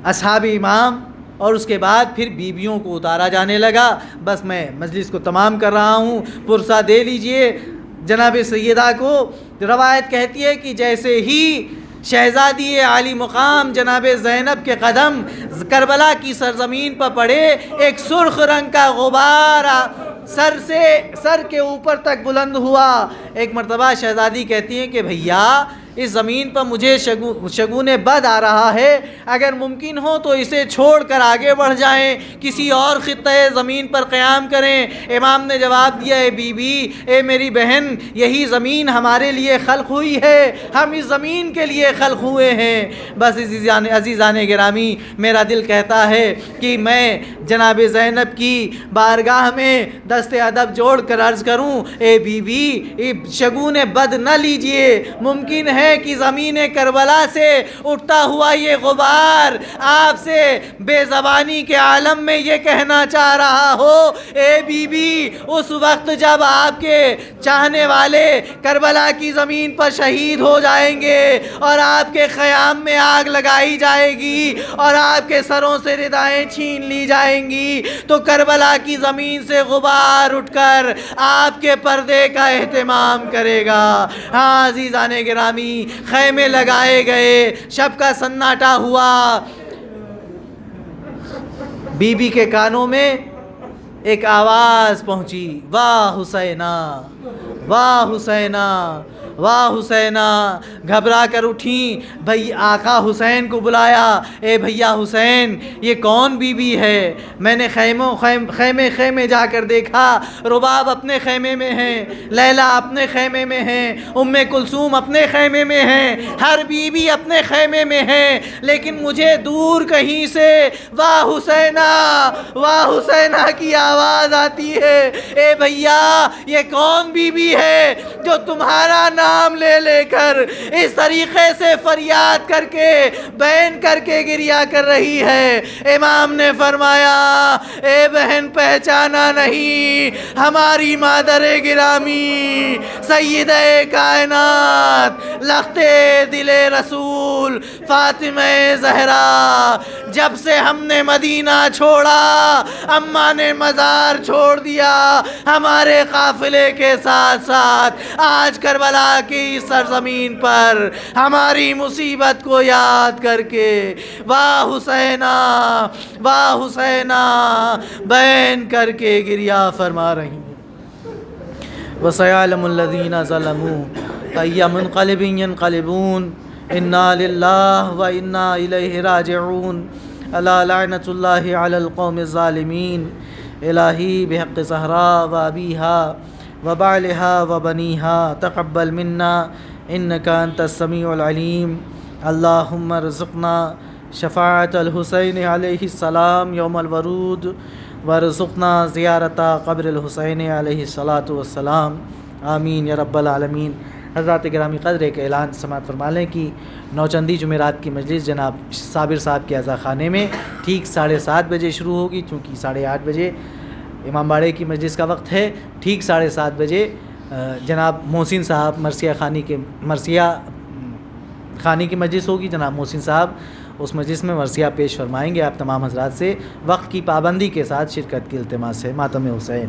اصحاب امام اور اس کے بعد پھر بیویوں کو اتارا جانے لگا. بس میں مجلس کو تمام کر رہا ہوں، پرسہ دے لیجئے جناب سیدہ کو. روایت کہتی ہے کہ جیسے ہی شہزادی عالی مقام جناب زینب کے قدم کربلا کی سرزمین پر پڑے، ایک سرخ رنگ کا غبار سر کے اوپر تک بلند ہوا. ایک مرتبہ شہزادی کہتی ہیں کہ بھیا اس زمین پر مجھے شگون بد آ رہا ہے، اگر ممکن ہو تو اسے چھوڑ کر آگے بڑھ جائیں، کسی اور خطۂ زمین پر قیام کریں. امام نے جواب دیا اے بی بی، اے میری بہن، یہی زمین ہمارے لیے خلق ہوئی ہے، ہم اس زمین کے لیے خلق ہوئے ہیں. بس عزیزان گرامی، میرا دل کہتا ہے کہ میں جناب زینب کی بارگاہ میں دست ادب جوڑ کر عرض کروں اے بی بی شگون بد نہ لیجئے. ممکن ہے ہیں کہ زمین کربلا سے اٹھتا ہوا یہ غبار آپ سے بے زبانی کے عالم میں یہ کہنا چاہ رہا ہو، اے بی بی، اس وقت جب آپ کے چاہنے والے کربلا کی زمین پر شہید ہو جائیں گے اور آپ کے خیام میں آگ لگائی جائے گی اور آپ کے سروں سے ردائیں چھین لی جائیں گی، تو کربلا کی زمین سے غبار اٹھ کر آپ کے پردے کا اہتمام کرے گا۔ ہاں عزیزان گرامی، خیمے لگائے گئے، شب کا سناٹا ہوا، بی بی کے کانوں میں ایک آواز پہنچی، واہ حسینہ، واہ حسینہ، واہ حسینہ۔ گھبرا کر اٹھیں، بھئی آقا حسین کو بلایا، اے بھیا حسین، یہ کون بی بی ہے؟ میں نے خیمے جا کر دیکھا، رباب اپنے خیمے میں ہیں، لیلا اپنے خیمے میں ہیں، ام کلثوم اپنے خیمے میں ہیں، ہر بی بی اپنے خیمے میں ہیں، لیکن مجھے دور کہیں سے واہ حسینہ، واہ حسینہ کی آواز آتی ہے۔ اے بھیا، یہ کون بی بی ہے جو تمہارا نام لے لے کر اس طریقے سے فریاد کر کے بین کر کے گریا کر رہی ہے؟ امام نے فرمایا، اے بہن پہچانا نہیں، ہماری مادر گرامی سیدہ کائنات لخت دل رسول فاطمہ زہرا، جب سے ہم نے مدینہ چھوڑا، اماں نے مزار چھوڑ دیا، ہمارے قافلے کے ساتھ ساتھ آج کربلا کی سرزمین پر ہماری مصیبت کو یاد کر کے واہ حسینہ، واہ حسینہ بین کر کے گریا فرما رہی ہیں۔ وَسَيَعْلَمُ الَّذِينَ ظَلَمُوا أَيَّ مُنقَلِبٍ يَنقَلِبُونَ إِنَّا لِلَّهِ وَإِنَّا إِلَيْهِ رَاجِعُونَ أَلَا لَعْنَةُ اللَّهِ عَلَى الْقَوْمِ الظَّالِمِينَ الٰہی بحق زہرا و ابیہا و بعلہا و بنیہا تقبل منا انکا انت السمیع العلیم۔ اللہم ارزقنا شفاعت الحسین علیہ السلام یوم الورود وارزقنا زیارت قبر الحسین علیہ السلام، آمین یا رب العالمین۔ حضرات گرامی قدر، ایک اعلان سماعت فرما لیں کہ نوچندی جمعرات کی مجلس جناب صابر صاحب کے عزا خانے میں ٹھیک 7:30 بجے شروع ہوگی، چونکہ 8:30 بجے امام باڑے کی مجلس کا وقت ہے۔ ٹھیک 7:30 بجے جناب محسن صاحب مرثیہ خانی کی مجلس ہوگی۔ جناب محسن صاحب اس مجلس میں مرثیہ پیش فرمائیں گے۔ آپ تمام حضرات سے وقت کی پابندی کے ساتھ شرکت کی التماس ہے۔ ماتم حسین۔